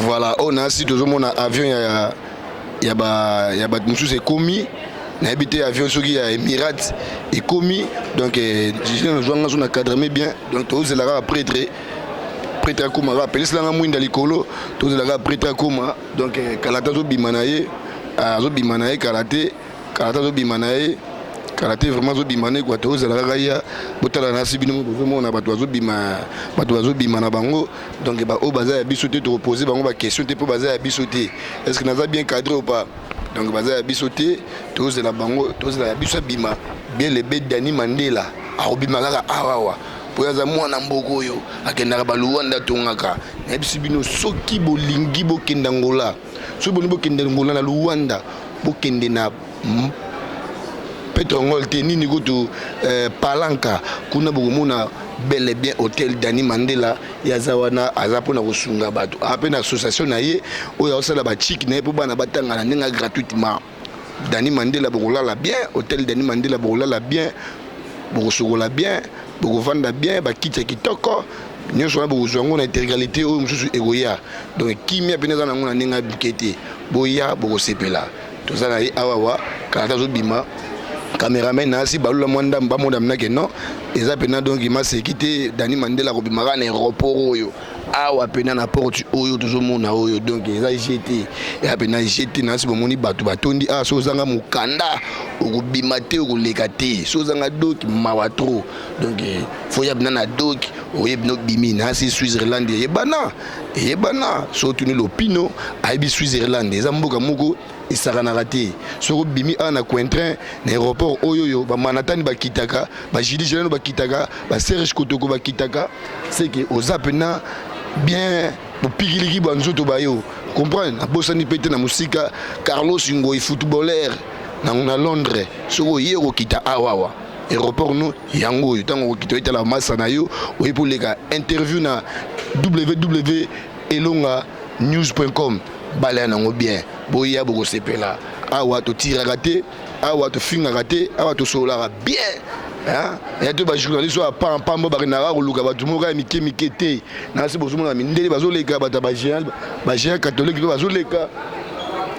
Voilà, on a aussi toujours mon avion, il y a c'est commis. On a habité avion sur qui Emirates et commis. Donc, je suis encadré bien. Donc, tous les prêtre à Kuma, rappelez cela dans le Likolo, tous les prêtre à Kuma. Donc, Kalata Zobimanaye, Zobimanaye, Kalata Zobimanaye. Karaté vraiment zobimane quoi tous la raya botala na sibino vraiment na bato zobima na bango donc ba o baza ya bisoté te reposer bango ba question te po baza ya bisoté est-ce que naza bien cadré ou pas donc baza ya bisoté tous la bango tous la biso bima bien le bête Dani Mandela a obima kaka awawa po yaza mwana mboko yo akenda ba Luanda tongaka na bisibino soki bolingi bokenda ngola so bolingi bokenda ngola na Luanda bokende na Petrongol nini goto Palanka kuna bugumuna bel et bien hôtel Dani Mandela yazawana azapona kosunga bato apena association na ye oyo osala ba chic na po bana batanga na ninga gratuitement Dani Mandela bokolala bien hôtel Dani Mandela bokolala bien bokosokola bien bokovanda bien bakitya kitoko nyonso na bokozwango na intégralité oyo mususu egoya donc kimia peneza na ngona ninga bikete boya bokosepela tozala ye awawa kala zobima caméraman nasi balula mwanda mbamonda mnake non eza pena donc il m'a séquité Dani Mandela ko bimaka na aéroport oyo awa pena na porte oyo tozomona oyo donc eza jeté ya pena jeté nasi bomoni bato batondi a sozanga mukanda okubima te okoleka te sozanga doki mawa trop donc faut ya bina na doki oyebino bimi nasi Switzerland yebana so tuni lopino aibi Switzerland eza mboka moko isakanaka te soko bimi ana cointrain na aéroport oyoyo ba manatani bakitaka ba jili jelano bakitaka ba Serge Kotoko bakitaka c'est que ozapena bien pour pikiliki banzoto bayo comprendre abosani pete na musika Carlos Ngoi footballeur na Londres soko yero kita awawa aéroport no yango yo tango kita itala massa na yo oyi pour leka interview na www.elonganews.com bala nango bien boya boko sepela awa to tiraka te awa to fingaka te awa to solaka bien hein ya to ba journaliste wa pambo ba na ko luka ba tumoka mike te na se bozomona mindele bazoleka bata ba géant catholique bazoleka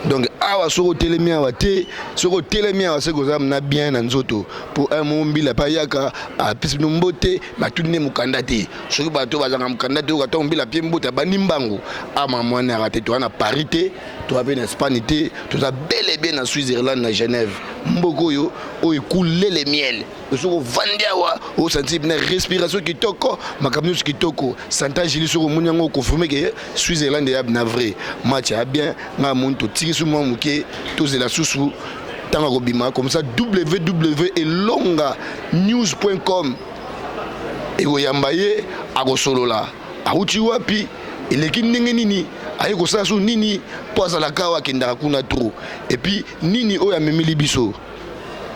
donc awa soko telemi awa te soko telemi awa se koza na bien na nzoto pour un mombila pa yaka a pisino mbote batune mukanda te soki bato bazanga mukanda te okato mbila pie mbota banimbango ama mwana raté to na parité to a bien Espagne te to za bel et bien na Switzerland na Genève mboko yo o écouler les miel soko vandia wa o sentir une respiration kitoko makamyo kitoko santage li soko munyango confirmer que Switzerland ya na vrai match a bien na muntu tiki mo muke tozela susu tanga kobima comme ça www.elonganews.com egoyambaye akosolola auti wapi eleki ndenge nini aye kosala su nini po azalaka wa kendaka kuna trop et puis nini oyo amemeli biso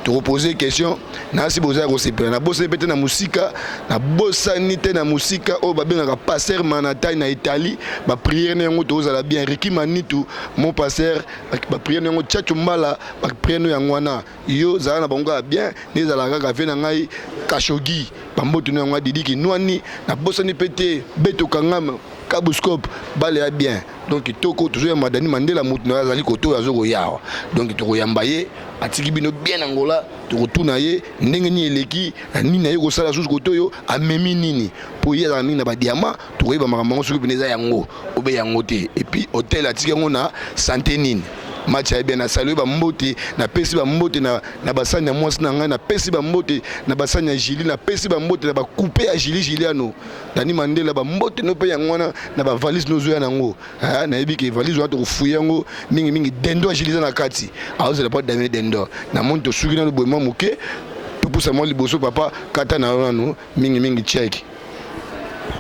te reposer question na si boza ko sepela na bossa pete na musika na bossa nité na musika o ba benga passer manata na Italie ba prière na ngo toza la bien Ricky Manitu mon passer ba prière na ngo tchachu mbala ba prière na ngwana yo za na bango bien ne za la kaka ve na ngai kashogi ba mboto na ngo didi ki nwani na bossa ni pete beto kangama kabuscope bale ya bien donc toko toujours ya Dani Mandela mutu na azali koto azoko yawa donc to koyambaye atiki bino bien angola to kotuna ye ndenge ni eleki nini na ye kosala susu koto yo amemi nini po ye za na ba diamant to koyeba makambo soki bineza yango obe yango te et puis hôtel atiki yango na santé nini match ya bien na saluer ba mbote na pesi ba mbote na basani ya mwasi na ngai na pesi ba mbote na basani ya Jili na pesi ba mbote na ba couper ya Jiliano Dani Mandela ba mbote no pe yangwana na ba valise no zoya nango na yebi ke valise wa to kufuya ngo mingi dendo ya Jili na kati aoze la pas dame dendo na monto suki na boema muke to pusa mo liboso papa kata na no mingi check